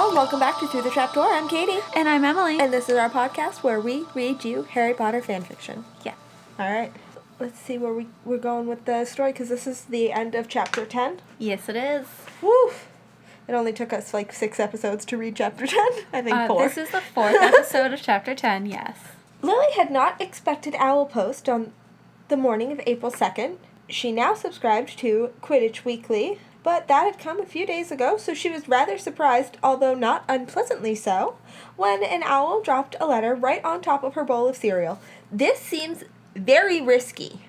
and welcome back to Through the Trapdoor. I'm Katie. And I'm Emily. And this is our podcast where we read you Harry Potter fanfiction. Yeah. Alright. Let's see where we're going with the story, because this is the end of chapter 10. Yes, it is. Woo! It only took us like 6 episodes to read chapter 10. I think 4. This is the 4th episode of chapter 10, yes. Lily had not expected Owl Post on the morning of April 2nd. She now subscribed to Quidditch Weekly, but that had come a few days ago, so she was rather surprised, although not unpleasantly so, when an owl dropped a letter right on top of her bowl of cereal. This seems very risky.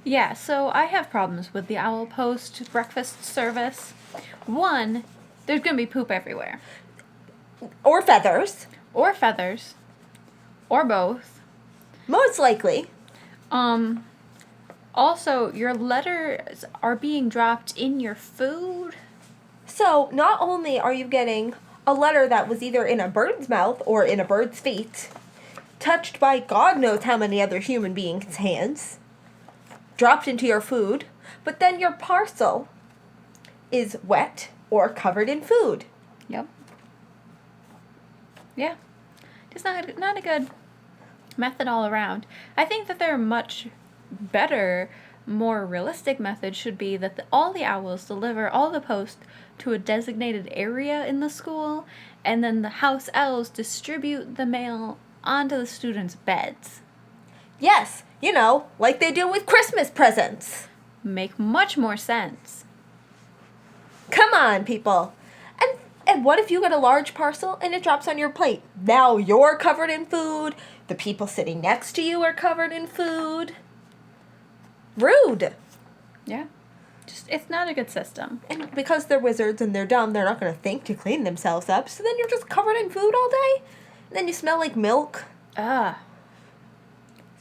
Yeah, so I have problems with the Owl Post breakfast service. One, there's going to be poop everywhere. Or feathers. Or feathers. Or both. Most likely. Also, your letters are being dropped in your food. So, not only are you getting a letter that was either in a bird's mouth or in a bird's feet, touched by God knows how many other human beings' hands, dropped into your food, but then your parcel is wet or covered in food. Yep. Yeah. Just not a good method all around. I think that there are much better, more realistic method should be that all the owls deliver all the post to a designated area in the school, and then the house elves distribute the mail onto the students' beds. Yes, like they do with Christmas presents. Make much more sense. Come on, people. And what if you get a large parcel and it drops on your plate? Now you're covered in food. The people sitting next to you are covered in food. Rude. Yeah. It's not a good system. And because they're wizards and they're dumb, they're not going to think to clean themselves up. So then you're just covered in food all day. And then you smell like milk. There's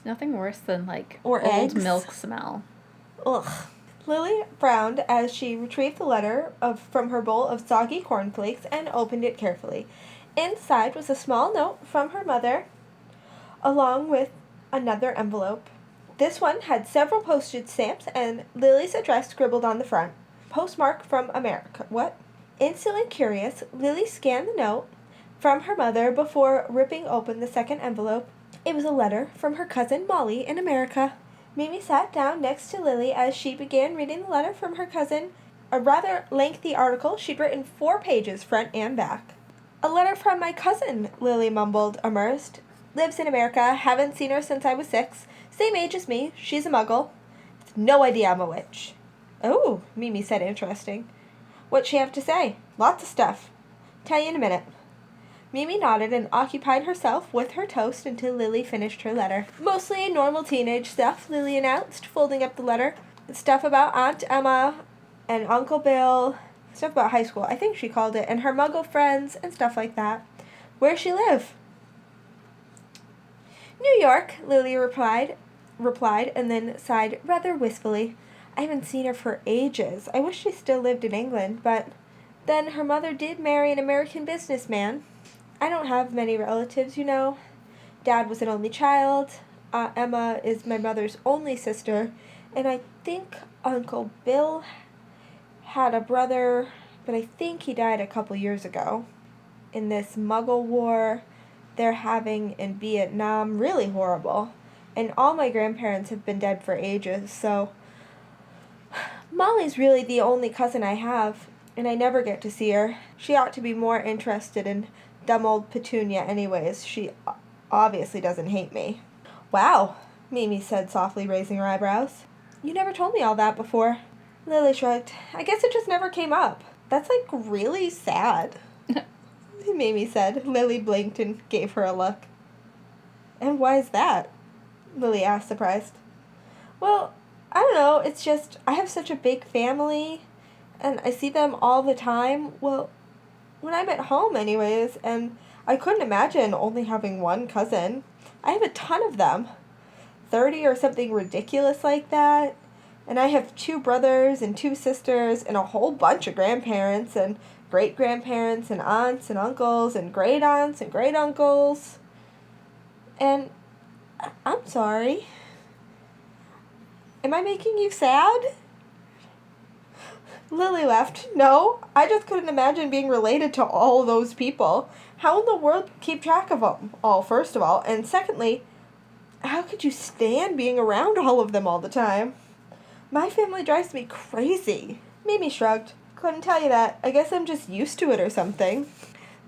nothing worse than or old eggs. Milk smell. Ugh. Lily frowned as she retrieved the letter from her bowl of soggy cornflakes and opened it carefully. Inside was a small note from her mother, along with another envelope. This one had several postage stamps and Lily's address scribbled on the front. Postmark from America. What? Instantly curious, Lily scanned the note from her mother before ripping open the second envelope. It was a letter from her cousin Molly in America. Mimi sat down next to Lily as she began reading the letter from her cousin, a rather lengthy article she'd written 4 pages front and back. A letter from my cousin, Lily mumbled, immersed. Lives in America, haven't seen her since I was 6. Same age as me, she's a muggle. No idea I'm a witch. Oh, Mimi said, interesting. What'd she have to say? Lots of stuff. Tell you in a minute. Mimi nodded and occupied herself with her toast until Lily finished her letter. Mostly normal teenage stuff, Lily announced, folding up the letter. Stuff about Aunt Emma and Uncle Bill. Stuff about high school, I think she called it, and her muggle friends and stuff like that. Where's she live? New York, Lily replied, and then sighed rather wistfully. I haven't seen her for ages. I wish she still lived in England, but then her mother did marry an American businessman. I don't have many relatives, Dad was an only child. Emma is my mother's only sister, and I think Uncle Bill had a brother, but I think he died a couple years ago. In this Muggle war they're having in Vietnam, really horrible. And all my grandparents have been dead for ages, so Molly's really the only cousin I have, and I never get to see her. She ought to be more interested in dumb old Petunia anyways. She obviously doesn't hate me. Wow, Mimi said softly, raising her eyebrows. You never told me all that before. Lily shrugged. I guess it just never came up. That's really sad. Mimi said. Lily blinked and gave her a look. And why is that? Lily asked, surprised. Well, I don't know. It's just, I have such a big family, and I see them all the time. Well, when I'm at home anyways, and I couldn't imagine only having one cousin. I have a ton of them. 30 or something ridiculous like that. And I have 2 brothers and 2 sisters and a whole bunch of grandparents and great-grandparents and aunts and uncles and great-aunts and great-uncles. And I'm sorry. Am I making you sad? Lily laughed. No, I just couldn't imagine being related to all those people. How in the world keep track of them all, first of all? And secondly, how could you stand being around all of them all the time? My family drives me crazy. Mimi shrugged. Couldn't tell you that. I guess I'm just used to it or something.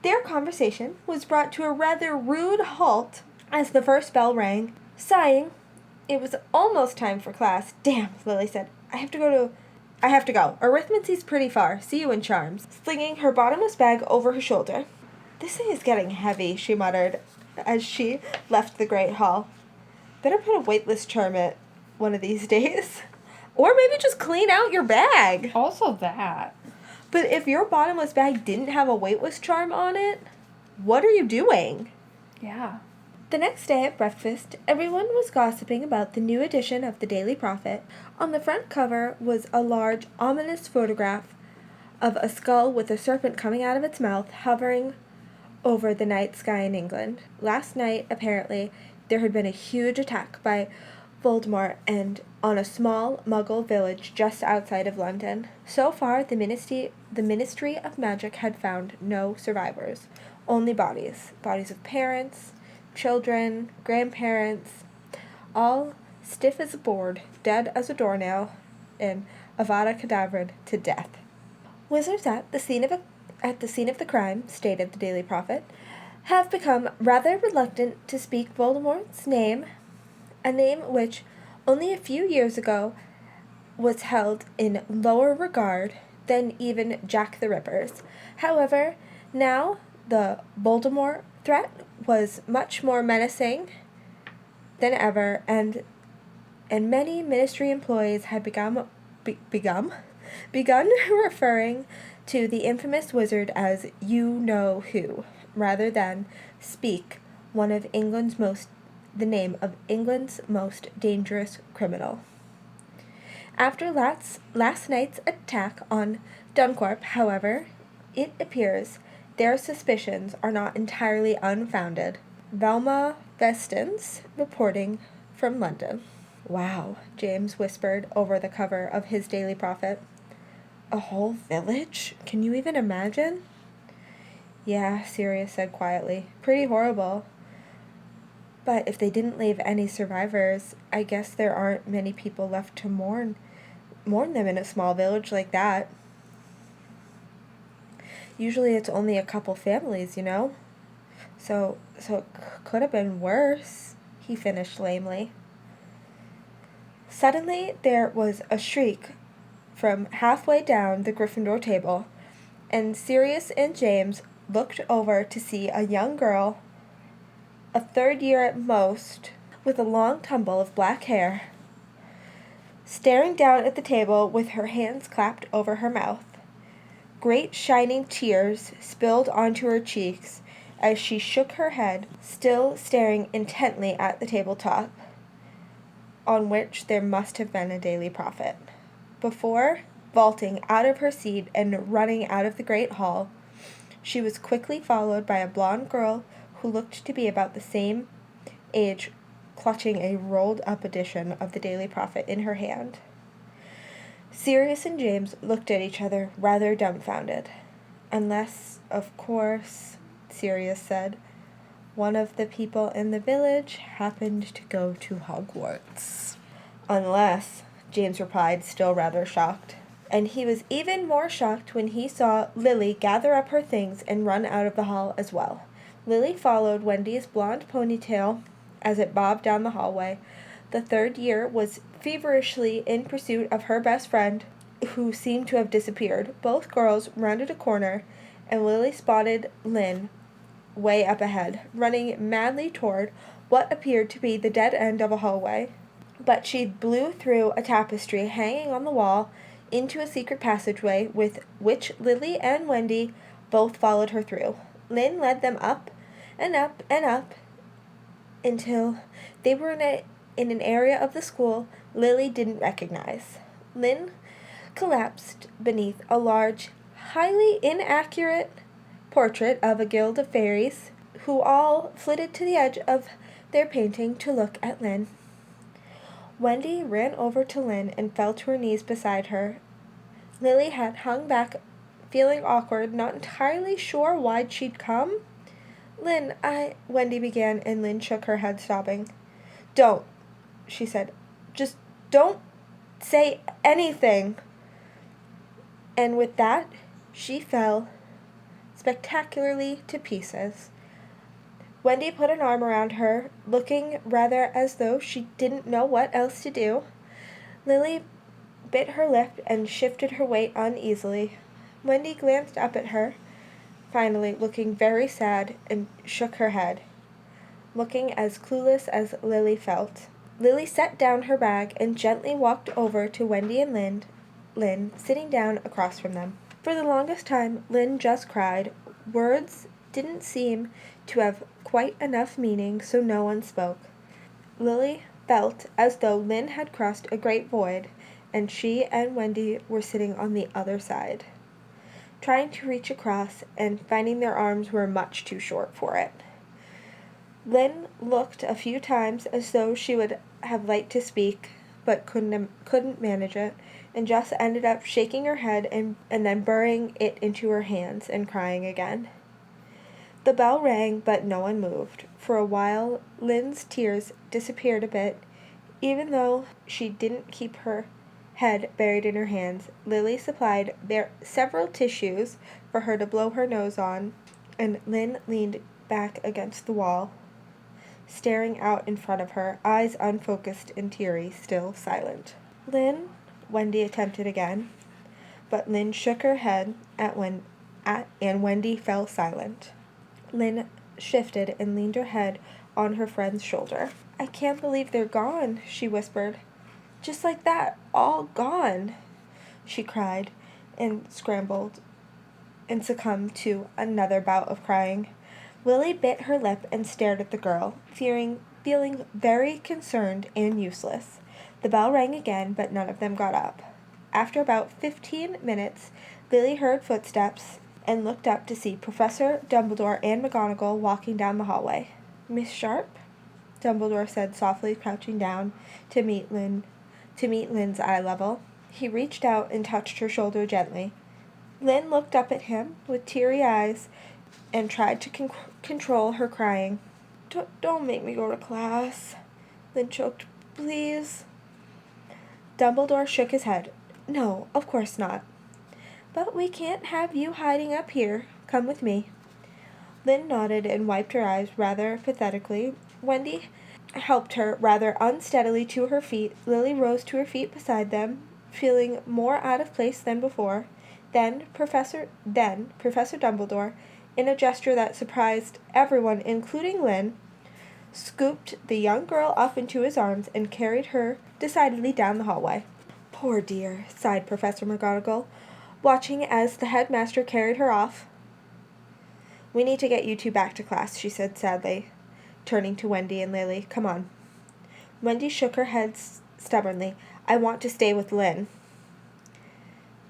Their conversation was brought to a rather rude halt as the first bell rang. Sighing, it was almost time for class. Damn, Lily said. I have to go. Arithmetic's pretty far. See you in charms. Slinging her bottomless bag over her shoulder. This thing is getting heavy, she muttered as she left the great hall. Better put a weightless charm in one of these days. Or maybe just clean out your bag. Also that. But if your bottomless bag didn't have a weightless charm on it, what are you doing? Yeah. The next day at breakfast, everyone was gossiping about the new edition of the Daily Prophet. On the front cover was a large, ominous photograph of a skull with a serpent coming out of its mouth, hovering over the night sky in England. Last night, apparently, there had been a huge attack by Voldemort and on a small Muggle village just outside of London. So far, the Ministry of Magic had found no survivors, only bodies. Bodies of parents, children, grandparents, all stiff as a board, dead as a doornail, and Avada Kedavra to death. Wizards at the scene of the crime, stated the Daily Prophet, have become rather reluctant to speak Voldemort's name, a name which only a few years ago was held in lower regard than even Jack the Ripper's. However, now the Voldemort threat was much more menacing than ever, and many ministry employees had begun referring to the infamous wizard as you-know-who, rather than speak the name of England's most dangerous criminal. After last night's attack on Duncorp, however, it appears their suspicions are not entirely unfounded. Velma Vestens reporting from London. Wow, James whispered over the cover of his Daily Prophet. A whole village? Can you even imagine? Yeah, Sirius said quietly. Pretty horrible. But if they didn't leave any survivors, I guess there aren't many people left to mourn them in a small village like that. Usually it's only a couple families, you know? So it could have been worse, he finished lamely. Suddenly there was a shriek from halfway down the Gryffindor table, and Sirius and James looked over to see a young girl, a third year at most, with a long tumble of black hair, staring down at the table with her hands clapped over her mouth. Great shining tears spilled onto her cheeks as she shook her head, still staring intently at the tabletop, on which there must have been a Daily Prophet. Before vaulting out of her seat and running out of the great hall, she was quickly followed by a blonde girl who looked to be about the same age, clutching a rolled-up edition of the Daily Prophet in her hand. Sirius and James looked at each other, rather dumbfounded. Unless, of course, Sirius said, one of the people in the village happened to go to Hogwarts. Unless, James replied, still rather shocked. And he was even more shocked when he saw Lily gather up her things and run out of the hall as well. Lily followed Wendy's blonde ponytail as it bobbed down the hallway. The third year was feverishly in pursuit of her best friend, who seemed to have disappeared. Both girls rounded a corner, and Lily spotted Lynn way up ahead, running madly toward what appeared to be the dead end of a hallway. But she blew through a tapestry hanging on the wall into a secret passageway with which Lily and Wendy both followed her through. Lynn led them up and up and up until they were in an area of the school Lily didn't recognize. Lynn collapsed beneath a large, highly inaccurate portrait of a guild of fairies, who all flitted to the edge of their painting to look at Lynn. Wendy ran over to Lynn and fell to her knees beside her, Lily had hung back, feeling awkward, not entirely sure why she'd come. Wendy began, and Lynn shook her head, sobbing. Don't, she said. Just don't say anything. And with that, she fell spectacularly to pieces. Wendy put an arm around her, looking rather as though she didn't know what else to do. Lily bit her lip and shifted her weight uneasily. Wendy glanced up at her, finally, looking very sad, and shook her head, looking as clueless as Lily felt. Lily set down her bag and gently walked over to Wendy and Lynn, sitting down across from them. For the longest time, Lynn just cried. Words didn't seem to have quite enough meaning, so no one spoke. Lily felt as though Lynn had crossed a great void, and she and Wendy were sitting on the other side, trying to reach across and finding their arms were much too short for it. Lynn looked a few times as though she would have liked to speak, but couldn't manage it, and just ended up shaking her head and then burying it into her hands and crying again. The bell rang, but no one moved. For a while, Lynn's tears disappeared a bit. Even though she didn't keep her head buried in her hands, Lily supplied several tissues for her to blow her nose on, and Lynn leaned back against the wall, staring out in front of her, eyes unfocused and teary, still silent. Lynn, Wendy attempted again, but Lynn shook her head and Wendy fell silent. Lynn shifted and leaned her head on her friend's shoulder. I can't believe they're gone, she whispered. Just like that, all gone, she cried, and scrambled and succumbed to another bout of crying. Lily bit her lip and stared at the girl, feeling very concerned and useless. The bell rang again, but none of them got up. After about 15 minutes, Lily heard footsteps and looked up to see Professor Dumbledore and McGonagall walking down the hallway. Miss Sharp? Dumbledore said softly, crouching down to meet Lynn's eye level. He reached out and touched her shoulder gently. Lynn looked up at him with teary eyes and tried to control her crying. Don't make me go to class, Lynn choked. Please. Dumbledore shook his head. No, of course not. But we can't have you hiding up here. Come with me. Lynn nodded and wiped her eyes rather pathetically. Wendy helped her rather unsteadily to her feet. Lily rose to her feet beside them, feeling more out of place than before. Then Professor Dumbledore, in a gesture that surprised everyone, including Lynn, scooped the young girl up into his arms and carried her decidedly down the hallway. Poor dear, sighed Professor McGonagall, watching as the headmaster carried her off. We need to get you two back to class, she said sadly, turning to Wendy and Lily. Come on. Wendy shook her head stubbornly. I want to stay with Lynn.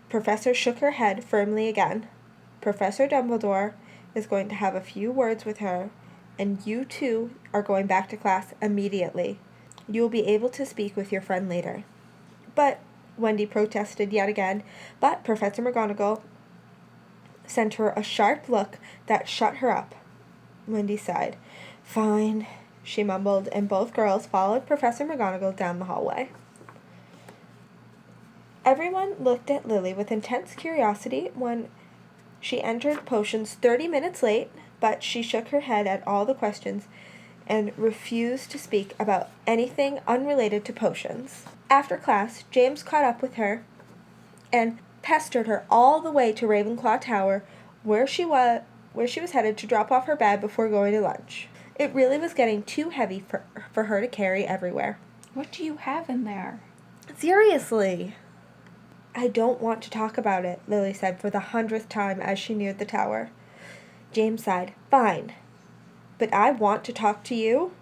Professor shook her head firmly again. Professor Dumbledore is going to have a few words with her, and you two are going back to class immediately. You will be able to speak with your friend later. But, Wendy protested yet again, but Professor McGonagall sent her a sharp look that shut her up. Wendy sighed. Fine, she mumbled, and both girls followed Professor McGonagall down the hallway. Everyone looked at Lily with intense curiosity when she entered potions 30 minutes late, but she shook her head at all the questions and refused to speak about anything unrelated to potions. After class, James caught up with her and pestered her all the way to Ravenclaw Tower, where she was headed to drop off her bag before going to lunch. It really was getting too heavy for her to carry everywhere. What do you have in there? Seriously. I don't want to talk about it, Lily said for the 100th time as she neared the tower. James sighed. Fine. But I want to talk to you.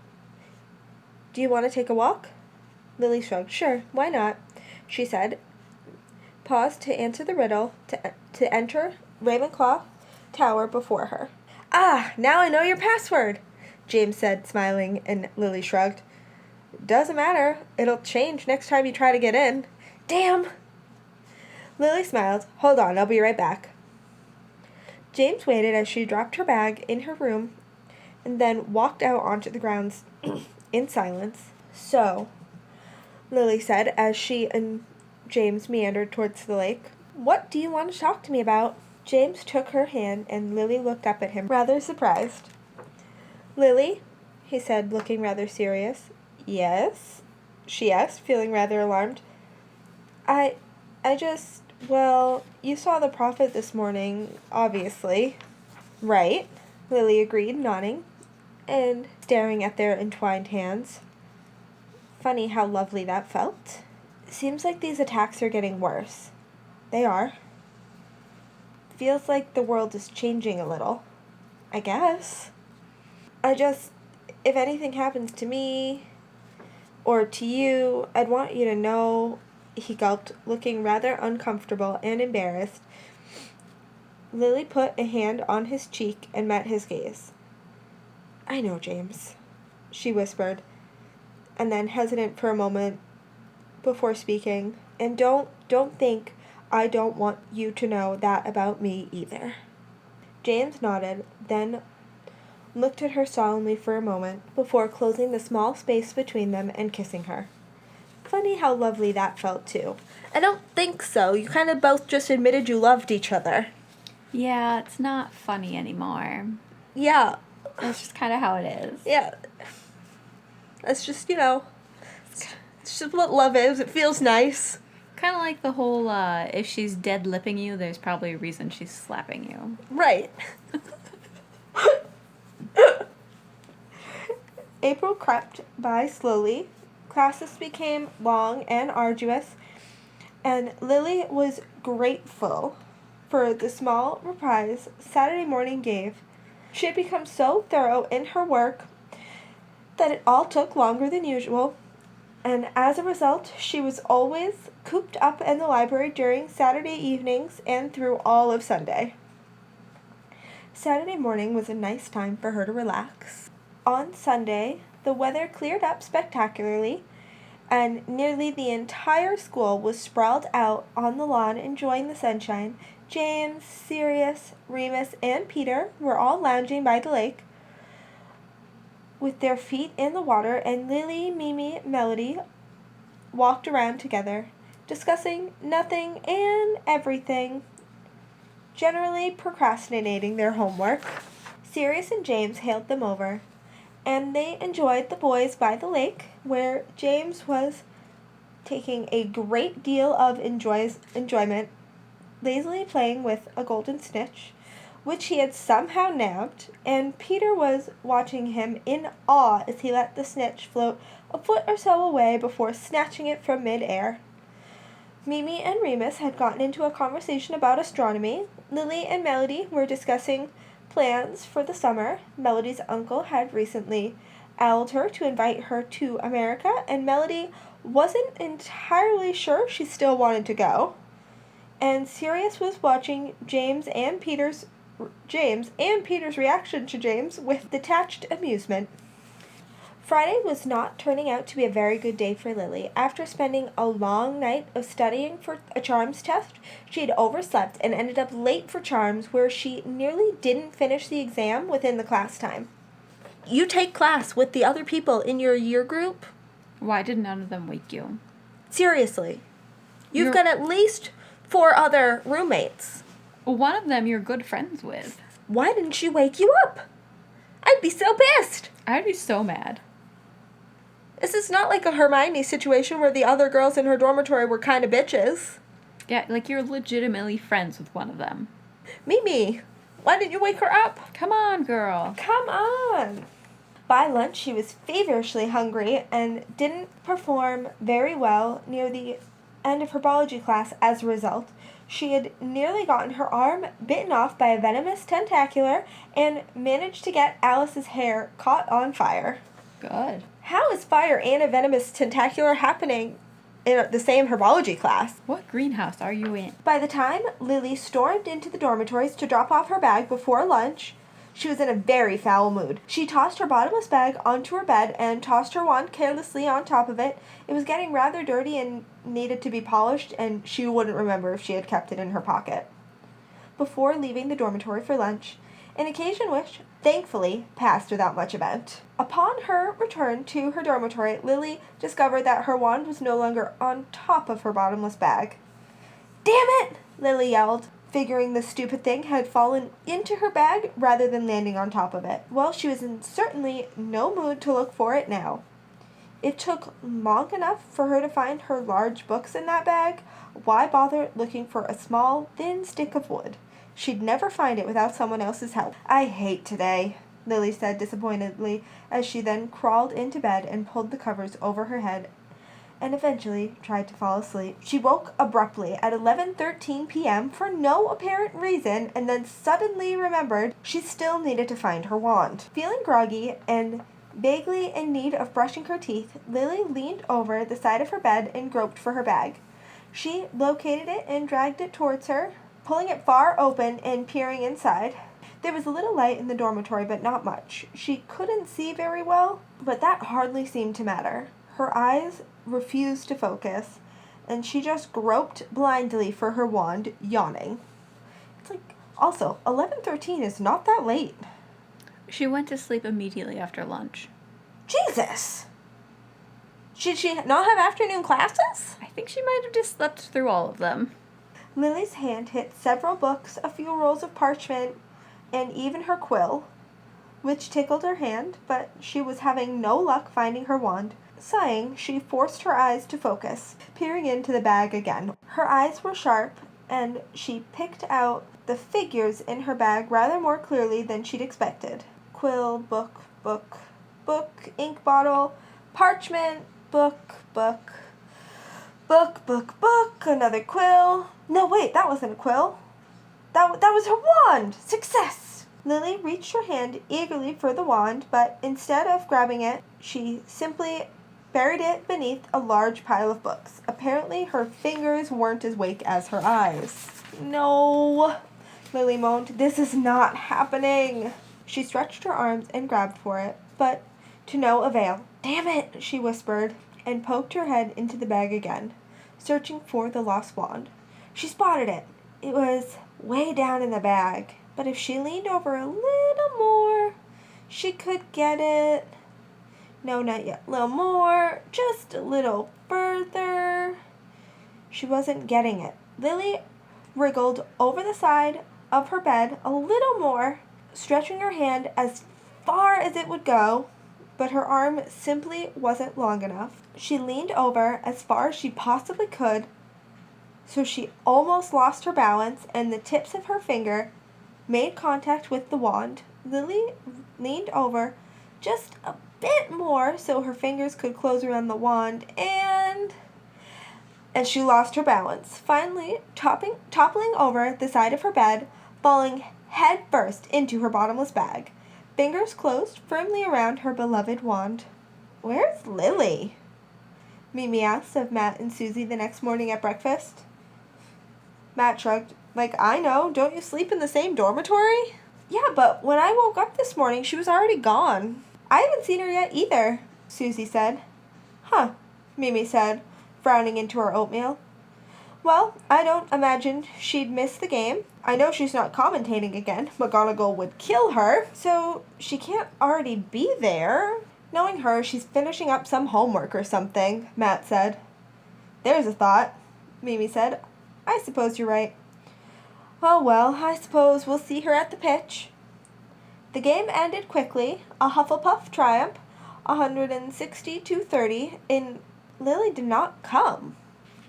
Do you want to take a walk? Lily shrugged. Sure, why not? She said, paused to answer the riddle, to enter Ravenclaw Tower before her. Ah, now I know your password, James said, smiling, and Lily shrugged. Doesn't matter. It'll change next time you try to get in. Damn! Lily smiled. "Hold on, I'll be right back." James waited as she dropped her bag in her room and then walked out onto the grounds in silence. "So," Lily said as she and James meandered towards the lake, "what do you want to talk to me about?" James took her hand and Lily looked up at him, rather surprised. "Lily," he said, looking rather serious. "Yes?" she asked, feeling rather alarmed. I just, well, you saw the prophet this morning, obviously." "Right," Lily agreed, nodding and staring at their entwined hands. "Funny how lovely that felt. Seems like these attacks are getting worse." "They are." "Feels like the world is changing a little." "I guess. If anything happens to me or to you, I'd want you to know," he gulped, looking rather uncomfortable and embarrassed. Lily put a hand on his cheek and met his gaze. "I know, James," she whispered, and then hesitant for a moment before speaking. "And don't think I don't want you to know that about me either." James nodded, then looked at her solemnly for a moment before closing the small space between them and kissing her. Funny how lovely that felt, too. "I don't think so. You kind of both just admitted you loved each other." Yeah, it's not funny anymore. "Yeah. That's just kind of how it is. Yeah. That's just, it's just what love is. It feels nice." Kind of like the whole, if she's dead lipping you, there's probably a reason she's slapping you. Right. April crept by slowly. Classes became long and arduous, and Lily was grateful for the small reprise Saturday morning gave. She had become so thorough in her work that it all took longer than usual, and as a result, she was always cooped up in the library during Saturday evenings and through all of Sunday. Saturday morning was a nice time for her to relax. On Sunday, the weather cleared up spectacularly, and nearly the entire school was sprawled out on the lawn enjoying the sunshine. James, Sirius, Remus, and Peter were all lounging by the lake with their feet in the water, and Lily, Mimi, Melody walked around together, discussing nothing and everything, generally procrastinating their homework. Sirius and James hailed them over, and they enjoyed the boys by the lake, where James was taking a great deal of enjoyment, lazily playing with a golden snitch, which he had somehow nabbed, and Peter was watching him in awe as he let the snitch float a foot or so away before snatching it from mid-air. Mimi and Remus had gotten into a conversation about astronomy. Lily and Melody were discussing plans for the summer. Melody's uncle had recently owled her to invite her to America, and Melody wasn't entirely sure she still wanted to go. And Sirius was watching James and Peter's reaction to James with detached amusement. Friday was not turning out to be a very good day for Lily. After spending a long night of studying for a charms test, she had overslept and ended up late for charms, where she nearly didn't finish the exam within the class time. "You take class with the other people in your year group?" Why did none of them wake you? "Seriously. You've got at least 4 other roommates." One of them you're good friends with. "Why didn't she wake you up? I'd be so pissed." I'd be so mad. "This is not like a Hermione situation where the other girls in her dormitory were kind of bitches." Yeah, like you're legitimately friends with one of them. "Mimi, why didn't you wake her up?" Come on, girl. "Come on." By lunch, she was feverishly hungry and didn't perform very well near the end of her biology class as a result. She had nearly gotten her arm bitten off by a venomous tentacular and managed to get Alice's hair caught on fire. Good. How is fire and a venomous tentacular happening in the same herbology class? What greenhouse are you in? By the time Lily stormed into the dormitories to drop off her bag before lunch, She was in a very foul mood. She tossed her bottomless bag onto her bed and tossed her wand carelessly on top of it. It was getting rather dirty and needed to be polished, and she wouldn't remember if she had kept it in her pocket. Before leaving the dormitory for lunch, an occasion which, thankfully, passed without much event. Upon her return to her dormitory, Lily discovered that her wand was no longer on top of her bottomless bag. "Damn it!" Lily yelled, figuring the stupid thing had fallen into her bag rather than landing on top of it. Well, she was in certainly no mood to look for it now. It took long enough for her to find her large books in that bag. Why bother looking for a small, thin stick of wood? She'd never find it without someone else's help. "I hate today," Lily said disappointedly, as she then crawled into bed and pulled the covers over her head and eventually tried to fall asleep. She woke abruptly at 11:13 p.m. for no apparent reason and then suddenly remembered she still needed to find her wand. Feeling groggy and vaguely in need of brushing her teeth, Lily leaned over the side of her bed and groped for her bag. She located it and dragged it towards her, pulling it far open and peering inside. There was a little light in the dormitory, but not much. She couldn't see very well, but that hardly seemed to matter. Her eyes refused to focus, and she just groped blindly for her wand, yawning. It's like, also, 11:13 is not that late. She went to sleep immediately after lunch. Jesus! Should she not have afternoon classes? I think she might have just slept through all of them. Lily's hand hit several books, a few rolls of parchment, and even her quill, which tickled her hand, but she was having no luck finding her wand. Sighing, she forced her eyes to focus, peering into the bag again. Her eyes were sharp, and she picked out the figures in her bag rather more clearly than she'd expected. Quill, book, ink bottle, parchment, book, another quill. No, wait, that wasn't a quill. That was her wand! Success! Lily reached her hand eagerly for the wand, but instead of grabbing it, she simply buried it beneath a large pile of books. Apparently, her fingers weren't as weak as her eyes. "No," Lily moaned. "This is not happening." She stretched her arms and grabbed for it, but to no avail. "Damn it," she whispered, and poked her head into the bag again, searching for the lost wand. She spotted it. It was way down in the bag, but if she leaned over a little more, she could get it. No, not yet. A little more. Just a little further. She wasn't getting it. Lily wriggled over the side of her bed a little more, stretching her hand as far as it would go, but her arm simply wasn't long enough. She leaned over as far as she possibly could, so she almost lost her balance, and the tips of her finger made contact with the wand. Lily leaned over just a bit more so her fingers could close around the wand, and she lost her balance, finally toppling over the side of her bed, falling head first into her bottomless bag. Fingers closed firmly around her beloved wand. "Where's Lily?" Mimi asked of Matt and Susie the next morning at breakfast. Matt shrugged. "Like, I know. Don't you sleep in the same dormitory?" "Yeah, but when I woke up this morning, she was already gone." "I haven't seen her yet either," Susie said. "Huh," Mimi said, frowning into her oatmeal. "Well, I don't imagine she'd miss the game. I know she's not commentating again. McGonagall would kill her, so she can't already be there. Knowing her, she's finishing up some homework or something," Matt said. "There's a thought," Mimi said. "I suppose you're right. Oh well, I suppose we'll see her at the pitch." The game ended quickly, a Hufflepuff triumph, 160-30, and Lily did not come.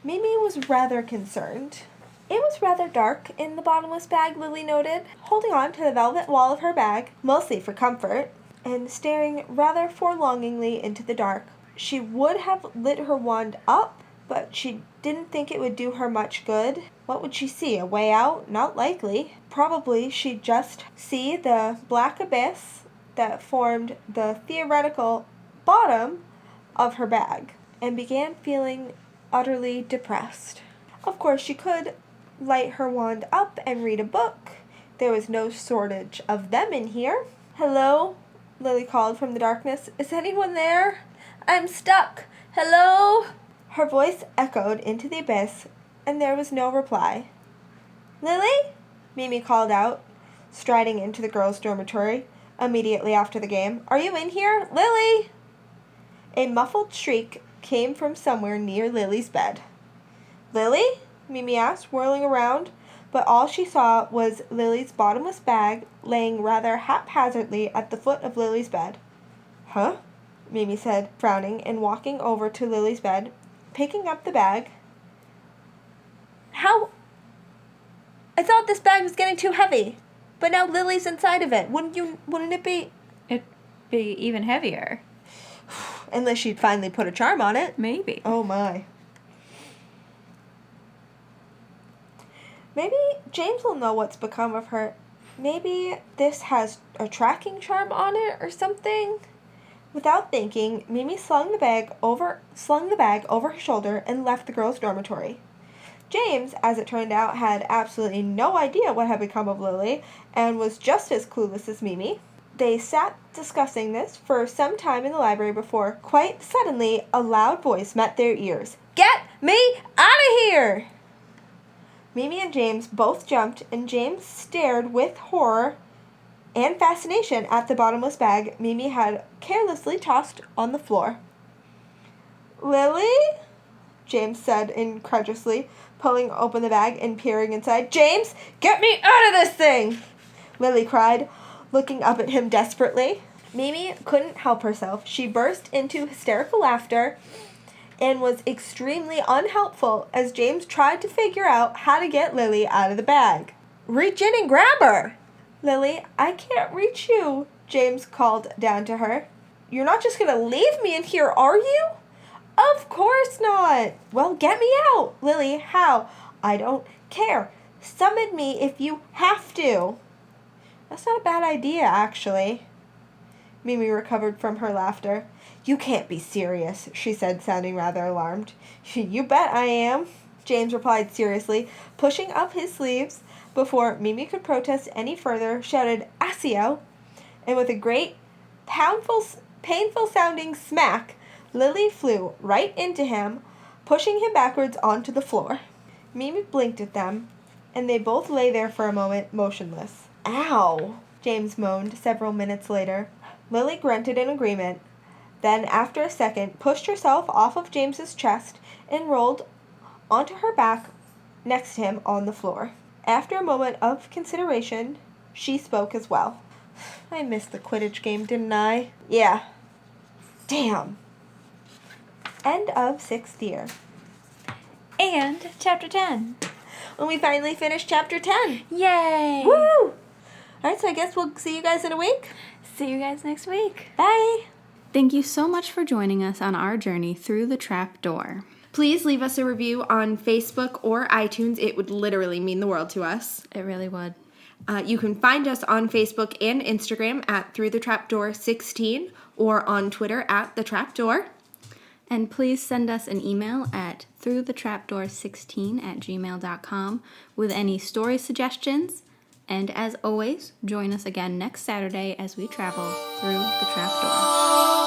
Mimi was rather concerned. It was rather dark in the bottomless bag, Lily noted, holding on to the velvet wall of her bag, mostly for comfort, and staring rather forlongingly into the dark. She would have lit her wand up, but she didn't think it would do her much good. What would she see? A way out? Not likely. Probably she'd just see the black abyss that formed the theoretical bottom of her bag, and began feeling utterly depressed. Of course, she could light her wand up and read a book, There was no shortage of them in here. "Hello?" Lily called from the darkness. "Is anyone there? I'm stuck. Hello?" Her voice echoed into the abyss, and there was no reply. "Lily?" Mimi called out, striding into the girls' dormitory immediately after the game. "Are you in here? Lily?" A muffled shriek came from somewhere near Lily's bed. "Lily?" Mimi asked, whirling around, but all she saw was Lily's bottomless bag laying rather haphazardly at the foot of Lily's bed. "Huh?" Mimi said, frowning, and walking over to Lily's bed, picking up the bag. "How? I thought this bag was getting too heavy, but now Lily's inside of it. Wouldn't it be?" It'd be even heavier. Unless she'd finally put a charm on it. Maybe. Oh my. Maybe James will know what's become of her. Maybe this has a tracking charm on it or something. Without thinking, Mimi slung the bag over her shoulder and left the girls' dormitory. James, as it turned out, had absolutely no idea what had become of Lily and was just as clueless as Mimi. They sat discussing this for some time in the library before, quite suddenly, a loud voice met their ears. "Get me out of here!" Mimi and James both jumped, and James stared with horror and fascination at the bottomless bag Mimi had carelessly tossed on the floor. "Lily?" James said incredulously, pulling open the bag and peering inside. "James, get me out of this thing!" Lily cried, looking up at him desperately. Mimi couldn't help herself. She burst into hysterical laughter and was extremely unhelpful as James tried to figure out how to get Lily out of the bag. "Reach in and grab her!" "Lily, I can't reach you," James called down to her. "You're not just going to leave me in here, are you?" "Of course not." "Well, get me out." "Lily, how?" "I don't care. Summon me if you have to." "That's not a bad idea, actually." Mimi recovered from her laughter. "You can't be serious," she said, sounding rather alarmed. "You bet I am," James replied seriously, pushing up his sleeves. Before Mimi could protest any further, shouted "Accio!" and with a great, painful-sounding smack, Lily flew right into him, pushing him backwards onto the floor. Mimi blinked at them, and they both lay there for a moment, motionless. "Ow!" James moaned several minutes later. Lily grunted in agreement, then, after a second, pushed herself off of James's chest and rolled onto her back next to him on the floor. After a moment of consideration, she spoke as well. "I missed the Quidditch game, didn't I?" "Yeah." "Damn." End of 6th year. And Chapter 10. When we finally finished Chapter 10. Yay! Woo! Alright, so I guess we'll see you guys in a week. See you guys next week. Bye! Thank you so much for joining us on our journey through the trap door. Please leave us a review on Facebook or iTunes. It would literally mean the world to us. It really would. You can find us on Facebook and Instagram at Through the Trapdoor 16 or on Twitter at The Trapdoor. And please send us an email at throughthetrapdoor16@gmail.com with any story suggestions. And as always, join us again next Saturday as we travel through the trapdoor.